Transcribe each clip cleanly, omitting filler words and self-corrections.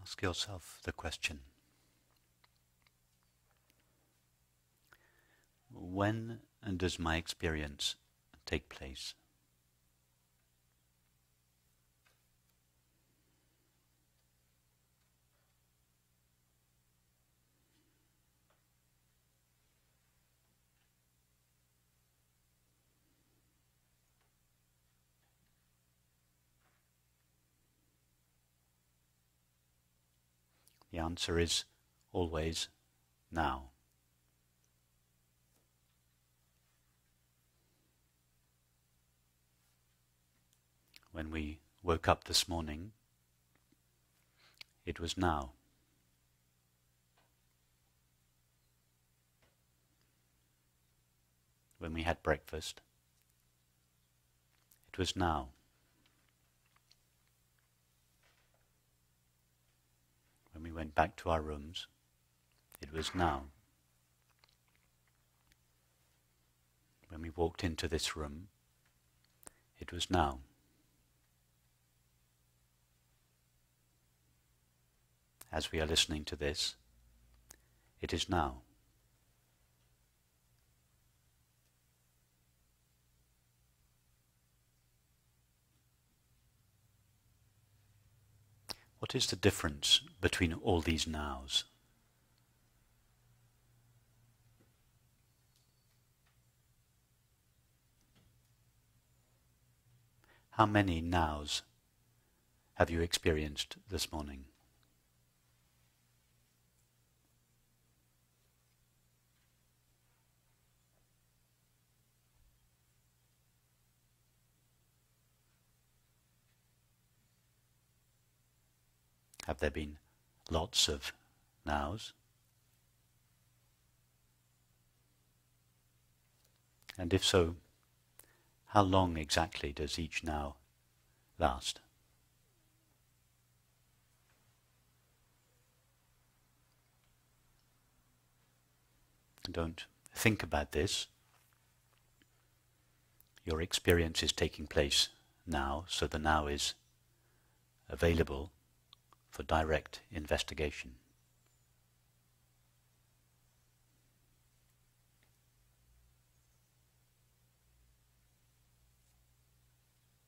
Ask yourself the question, when does my experience take place? The answer is always now. When we woke up this morning, it was now. When we had breakfast, it was now. When we went back to our rooms, it was now. When we walked into this room, it was now. As we are listening to this, it is now. What is the difference between all these nows? How many nows have you experienced this morning? Have there been lots of nows? And if so, how long exactly does each now last? Don't think about this. Your experience is taking place now, so the now is available for direct investigation.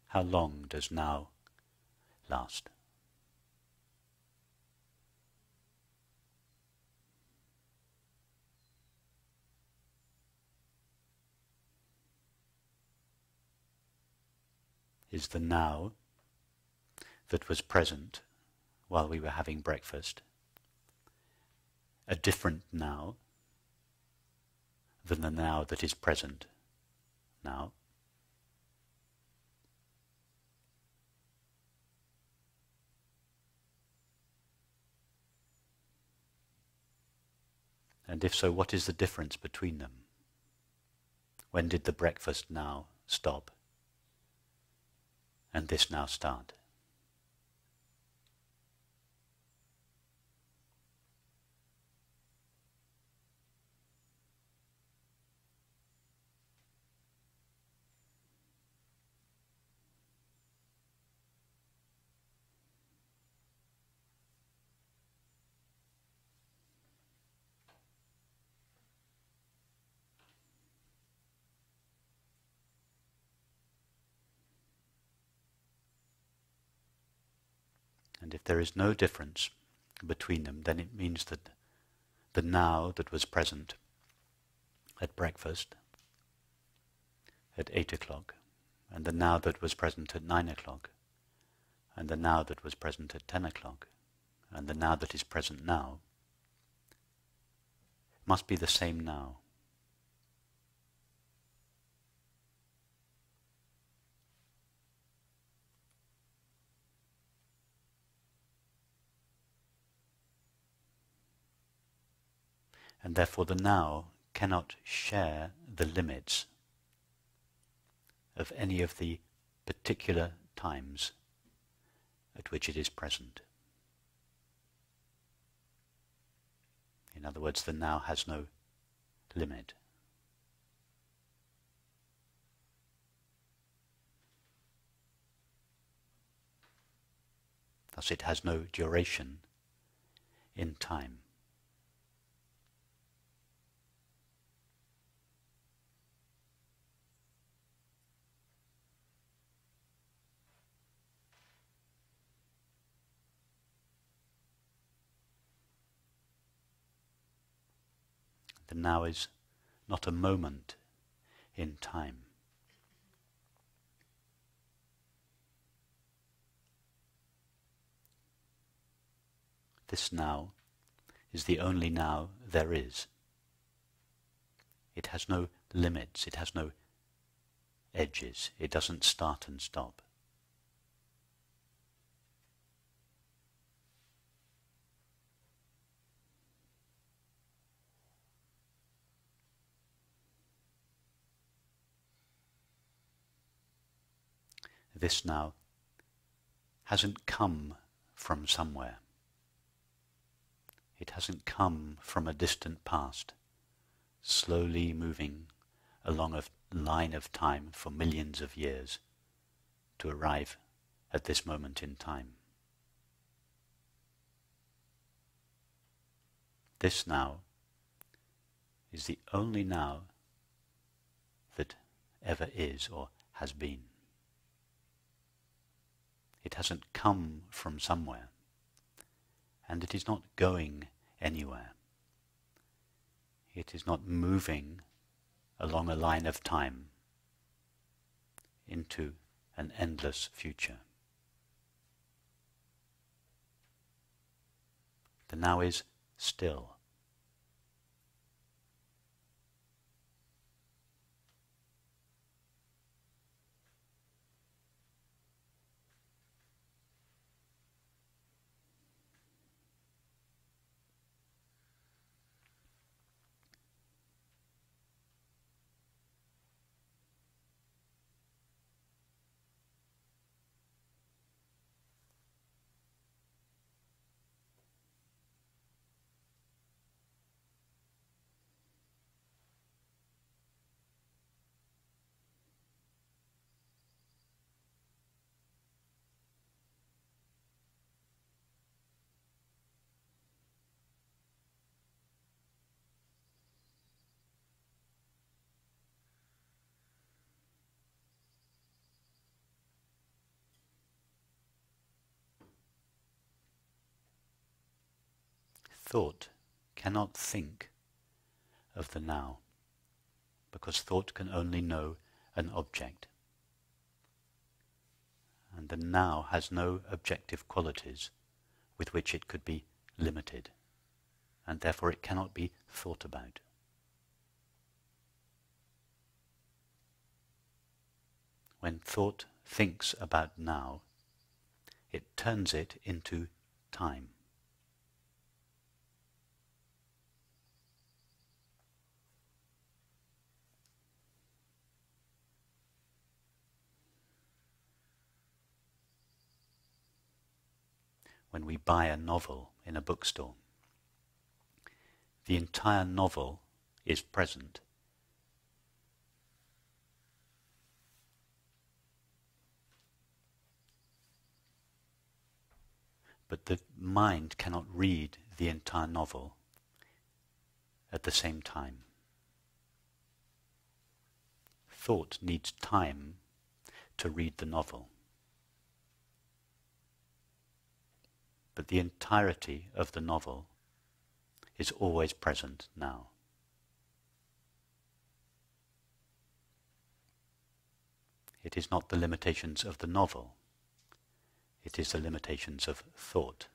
How long does now last? Is the now that was present while we were having breakfast a different now than the now that is present now? And if so, what is the difference between them? When did the breakfast now stop and this now start? And if there is no difference between them, then it means that the now that was present at breakfast at 8 o'clock, and the now that was present at 9 o'clock, and the now that was present at 10 o'clock, and the now that is present now, must be the same now. And therefore the now cannot share the limits of any of the particular times at which it is present. In other words, the now has no limit. Thus it has no duration in time. The now is not a moment in time. This now is the only now there is. It has no limits, it has no edges, it doesn't start and stop. This now hasn't come from somewhere. It hasn't come from a distant past, slowly moving along a line of time for millions of years to arrive at this moment in time. This now is the only now that ever is or has been. It hasn't come from somewhere, and it is not going anywhere. It is not moving along a line of time into an endless future. The now is still. Thought cannot think of the now, because thought can only know an object. And the now has no objective qualities with which it could be limited, and therefore it cannot be thought about. When thought thinks about now, it turns it into time. When we buy a novel in a bookstore, the entire novel is present. But the mind cannot read the entire novel at the same time. Thought needs time to read the novel. But the entirety of the novel is always present now. It is not the limitations of the novel, it is the limitations of thought.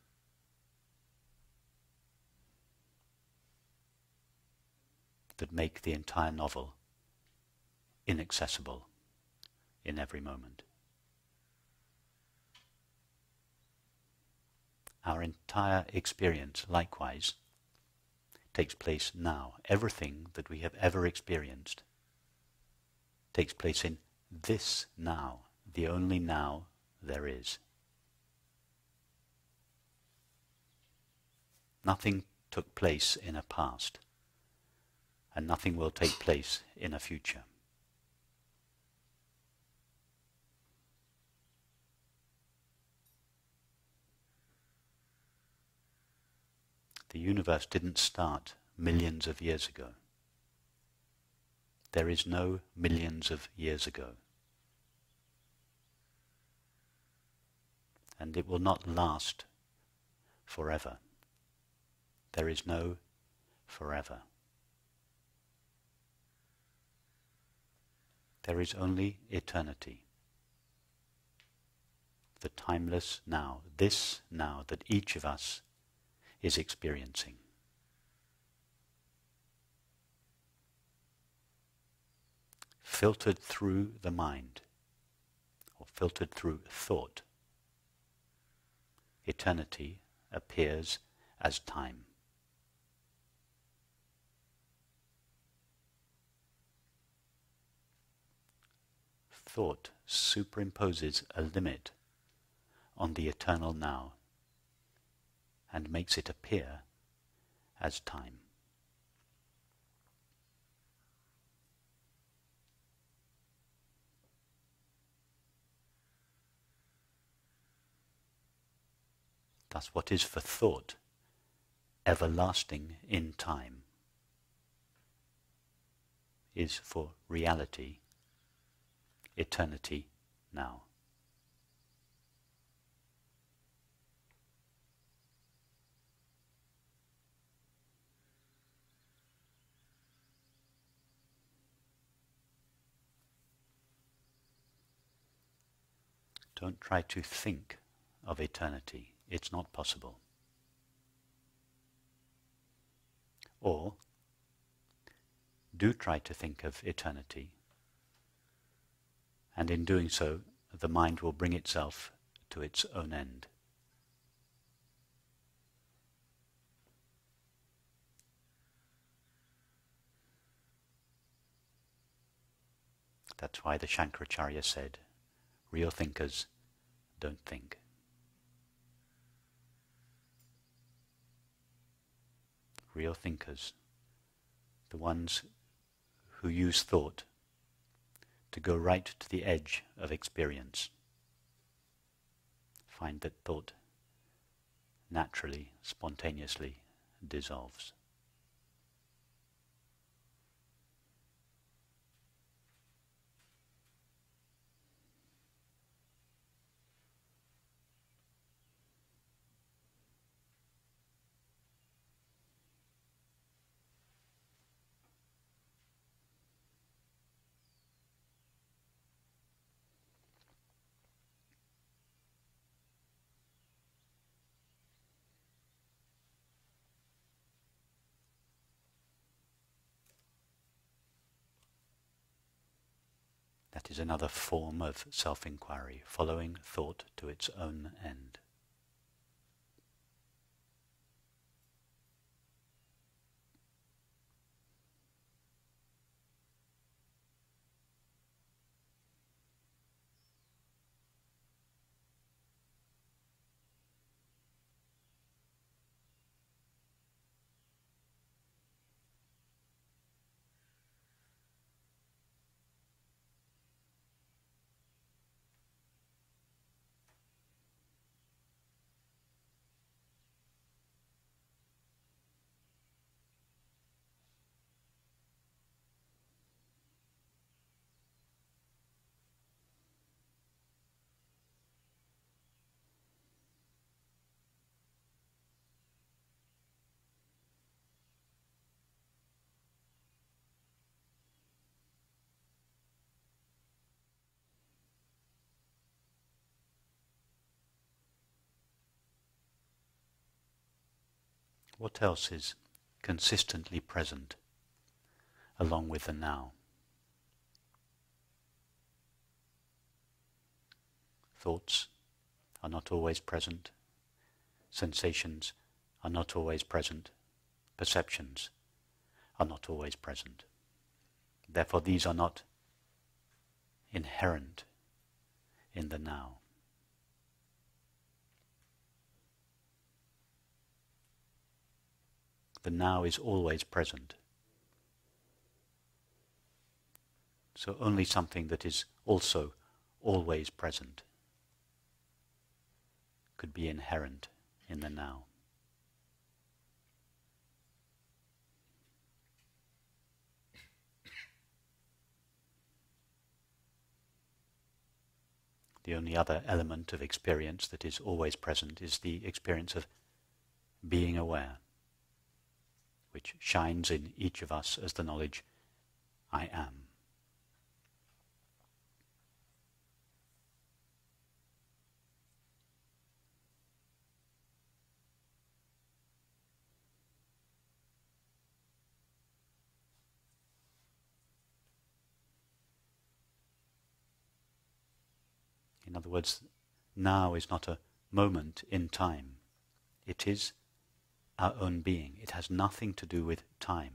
That make the entire novel inaccessible in every moment. Our entire experience, likewise, takes place now. Everything that we have ever experienced takes place in this now, the only now there is. Nothing took place in a past, and nothing will take place in a future. The universe didn't start millions of years ago. There is no millions of years ago. And it will not last forever. There is no forever. There is only eternity. The timeless now, this now that each of us is experiencing. Filtered through the mind, or filtered through thought, eternity appears as time. Thought superimposes a limit on the eternal now and makes it appear as time. Thus, what is for thought everlasting in time is for reality eternity now. Don't try to think of eternity. It's not possible. Or do try to think of eternity, and in doing so, the mind will bring itself to its own end. That's why the Shankaracharya said, real thinkers don't think. Real thinkers, the ones who use thought to go right to the edge of experience, find that thought naturally, spontaneously dissolves. That is another form of self-inquiry, following thought to its own end. What else is consistently present along with the now? Thoughts are not always present. Sensations are not always present. Perceptions are not always present. Therefore, these are not inherent in the now. The now is always present. So only something that is also always present could be inherent in the now. The only other element of experience that is always present is the experience of being aware, which shines in each of us as the knowledge, I am. In other words, now is not a moment in time. It is our own being. It has nothing to do with time.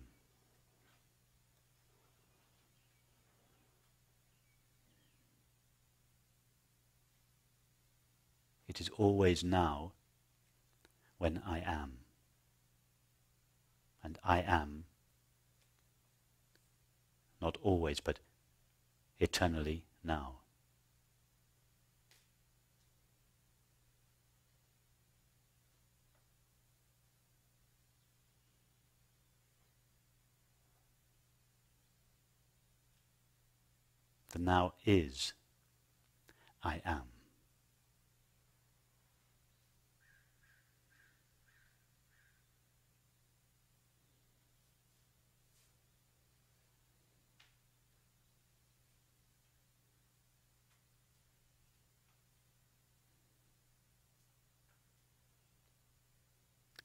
It is always now when I am. And I am, not always, but eternally now. The now is I am.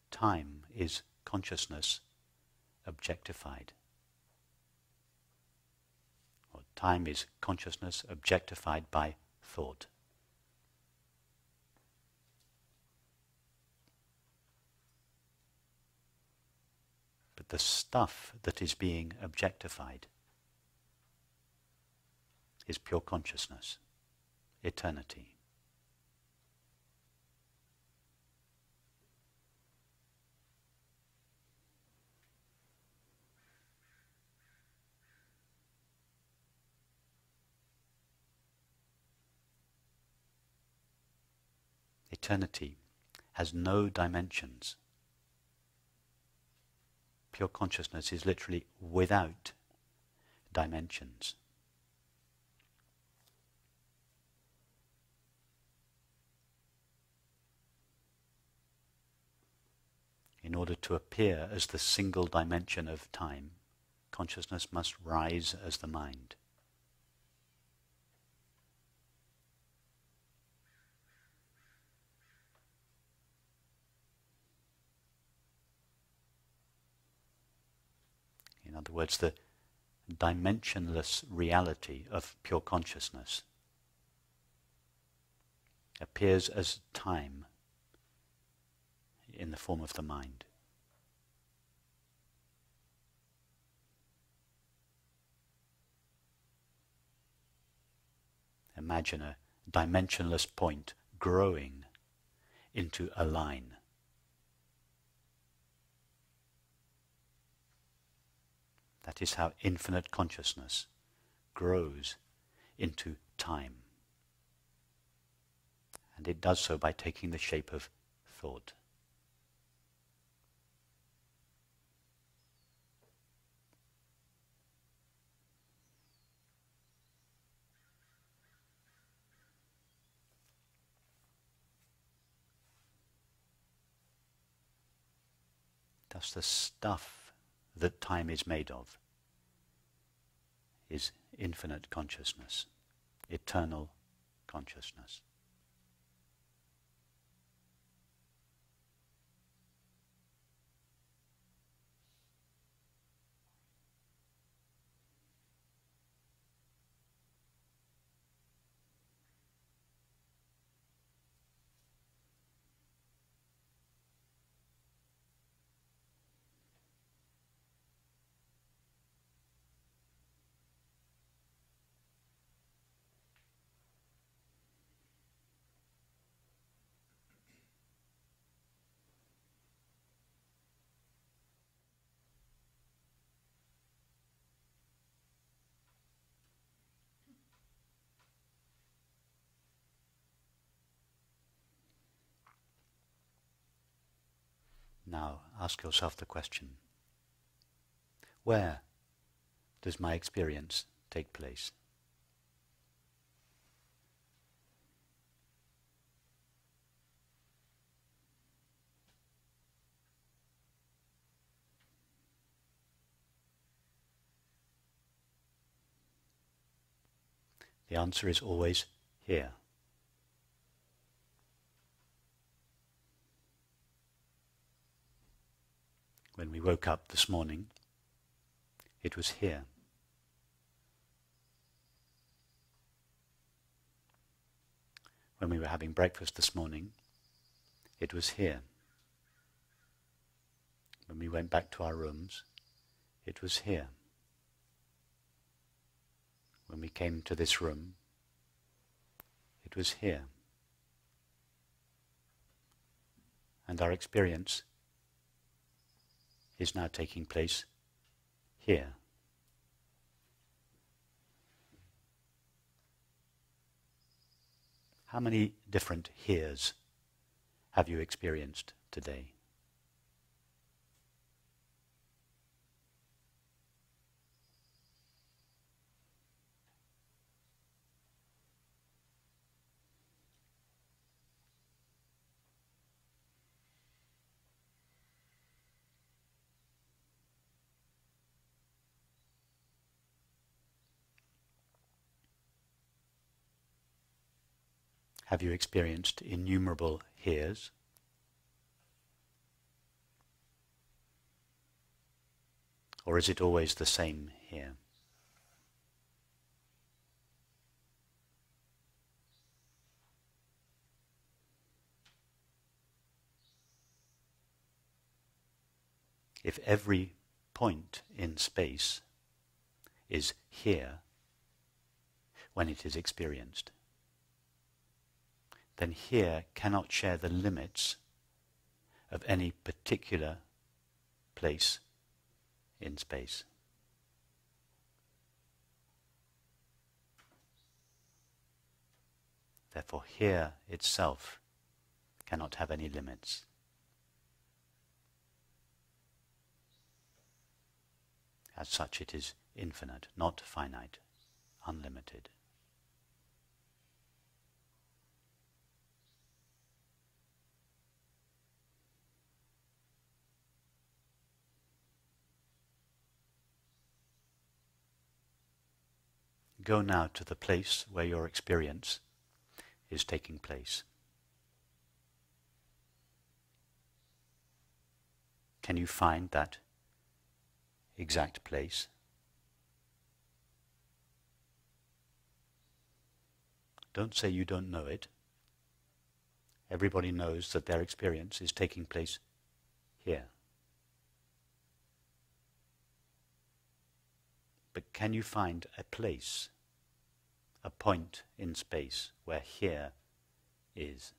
Time is consciousness objectified. Or time is consciousness objectified by thought. But the stuff that is being objectified is pure consciousness, eternity. Eternity has no dimensions. Pure consciousness is literally without dimensions. In order to appear as the single dimension of time, consciousness must rise as the mind. In other words, the dimensionless reality of pure consciousness appears as time in the form of the mind. Imagine a dimensionless point growing into a line. That is how infinite consciousness grows into time. And it does so by taking the shape of thought. Thus the stuff that time is made of is infinite consciousness, eternal consciousness. Now ask yourself the question, where does my experience take place? The answer is always here. When we woke up this morning, it was here. When we were having breakfast this morning, it was here. When we went back to our rooms, it was here. When we came to this room, it was here. And our experience is now taking place here. How many different heres have you experienced today? Have you experienced innumerable heres? Or is it always the same here? If every point in space is here when it is experienced, then here cannot share the limits of any particular place in space. Therefore, here itself cannot have any limits. As such, it is infinite, not finite, unlimited. Go now to the place where your experience is taking place. Can you find that exact place? Don't say you don't know it. Everybody knows that their experience is taking place here. But can you find a place, a point in space where here is?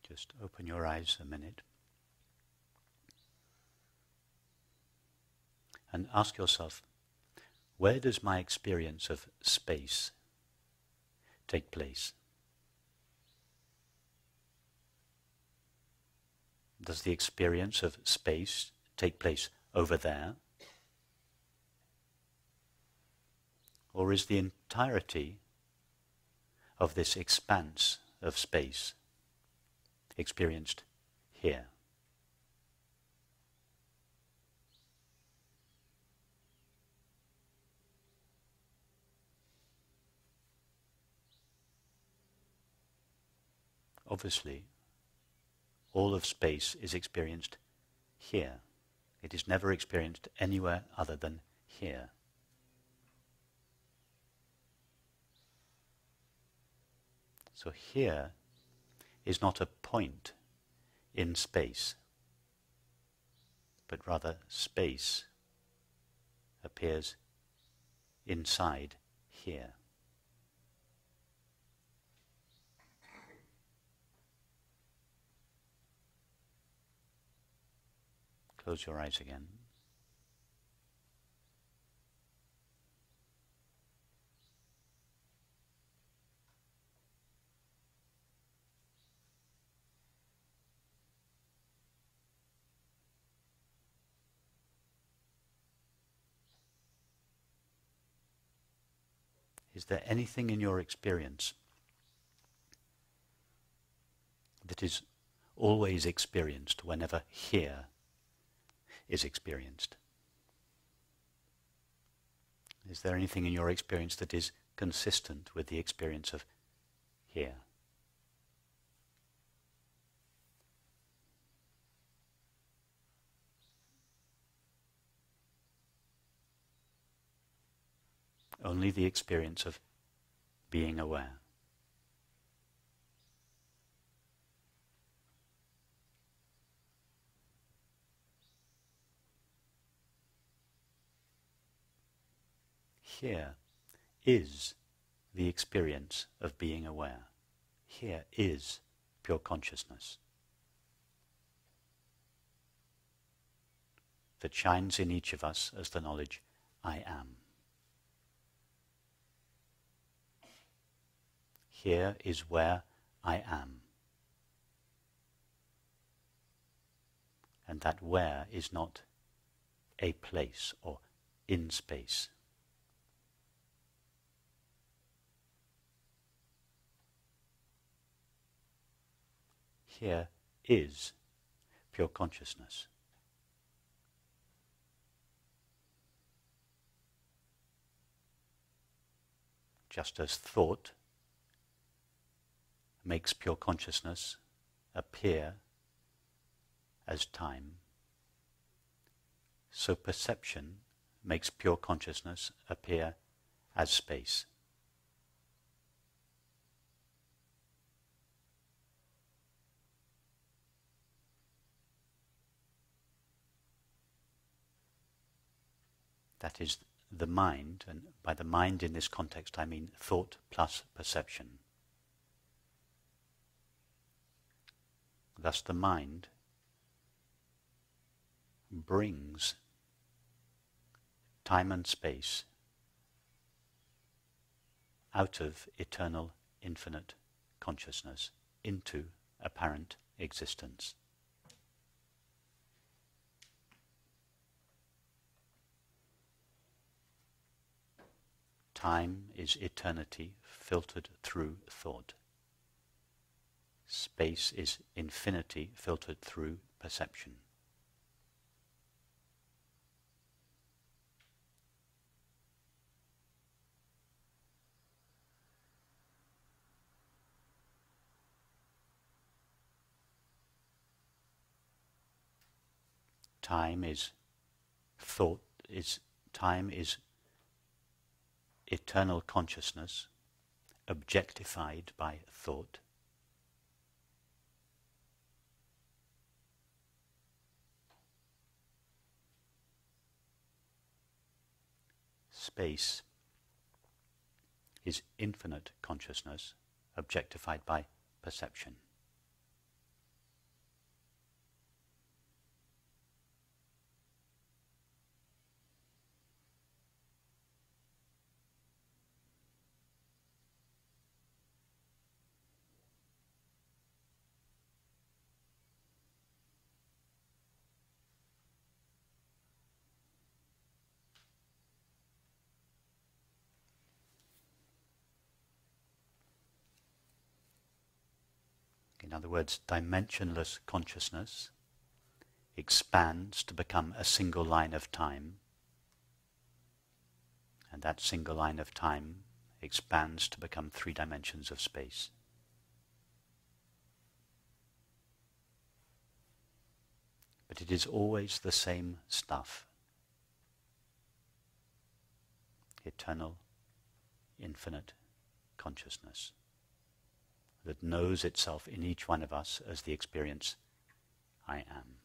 Just open your eyes a minute and ask yourself, where does my experience of space take place? Does the experience of space take place over there? Or is the entirety of this expanse of space experienced here? Obviously, all of space is experienced here. It is never experienced anywhere other than here. So here is not a point in space, but rather space appears inside here. Close your eyes again. Is there anything in your experience that is always experienced whenever here is experienced? Is there anything in your experience that is consistent with the experience of here? Only the experience of being aware. Here is the experience of being aware. Here is pure consciousness that shines in each of us as the knowledge, I am. Here is where I am. And that where is not a place or in space. Here is pure consciousness. Just as thought makes pure consciousness appear as time, so perception makes pure consciousness appear as space. That is the mind, and by the mind in this context I mean thought plus perception. Thus the mind brings time and space out of eternal, infinite consciousness into apparent existence. Time is eternity filtered through thought. Space is infinity filtered through perception. Time is thought, time is eternal consciousness objectified by thought. Space is infinite consciousness objectified by perception. In other words, dimensionless consciousness expands to become a single line of time, and that single line of time expands to become 3 dimensions of space. But it is always the same stuff. Eternal, infinite consciousness that knows itself in each one of us as the experience I am.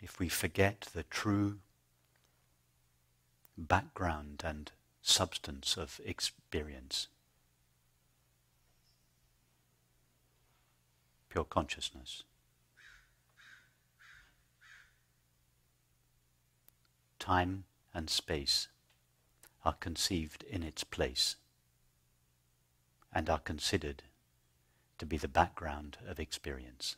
If we forget the true background and substance of experience, pure consciousness, time and space are conceived in its place and are considered to be the background of experience.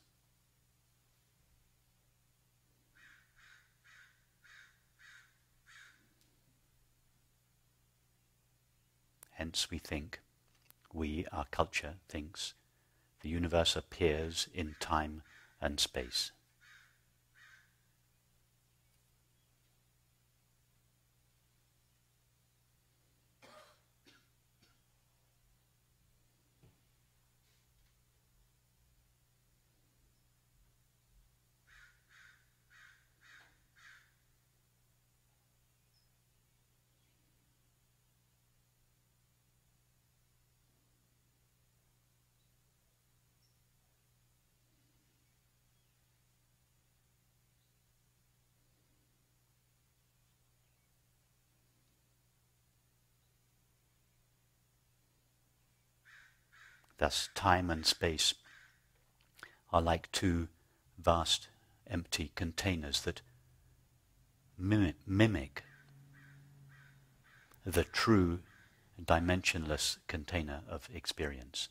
Hence our culture thinks, the universe appears in time and space. Thus, time and space are like two vast empty containers that mimic the true dimensionless container of experience.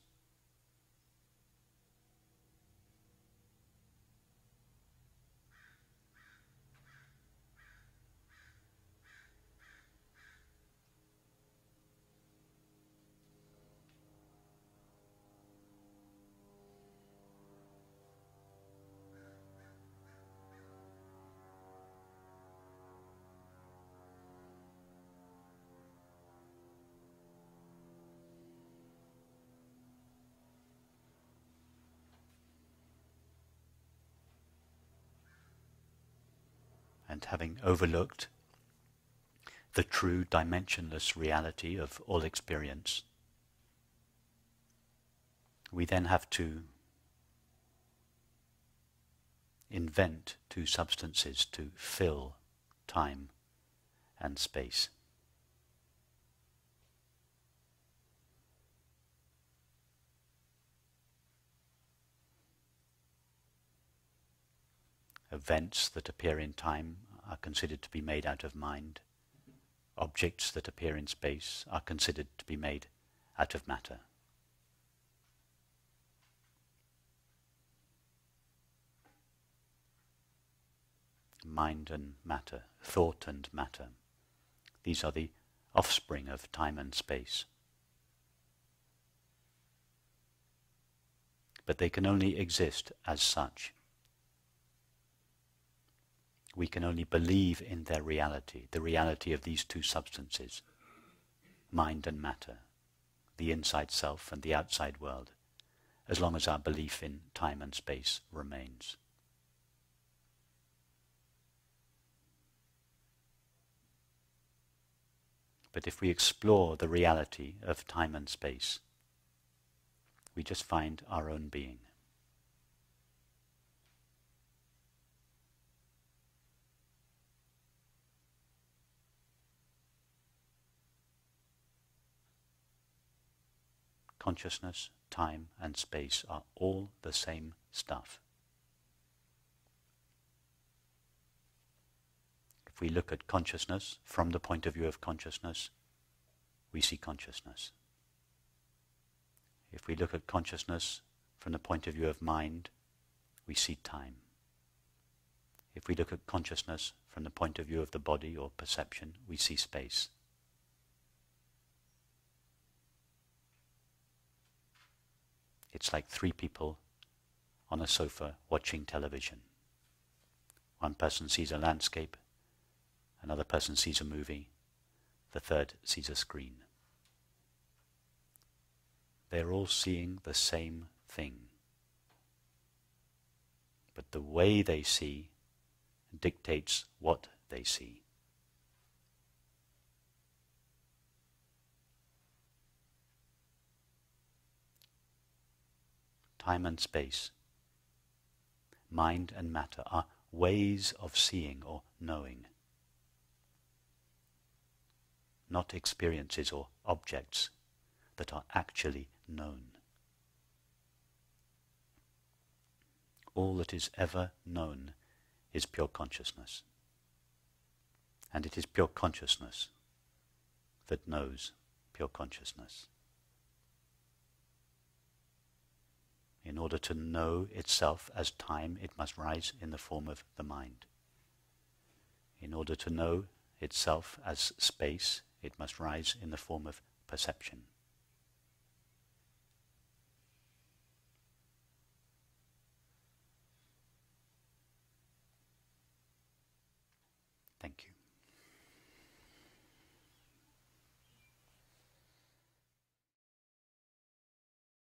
And having overlooked the true dimensionless reality of all experience, we then have to invent two substances to fill time and space. Events that appear in time are considered to be made out of mind. Objects that appear in space are considered to be made out of matter. Mind and matter, thought and matter, these are the offspring of time and space. But they can only exist as such. We can only believe in their reality, the reality of these two substances, mind and matter, the inside self and the outside world, as long as our belief in time and space remains. But if we explore the reality of time and space, we just find our own being. consciousness, time and space are all the same stuff. If we look at consciousness from the point of view of consciousness, we see consciousness. If we look at consciousness from the point of view of mind, we see time. If we look at consciousness from the point of view of the body or perception, we see space. It's like three people on a sofa watching television. One person sees a landscape, another person sees a movie, the third sees a screen. They're all seeing the same thing. But the way they see dictates what they see. Time and space, mind and matter are ways of seeing or knowing, not experiences or objects that are actually known. All that is ever known is pure consciousness. And it is pure consciousness that knows pure consciousness. In order to know itself as time, it must rise in the form of the mind. In order to know itself as space, it must rise in the form of perception.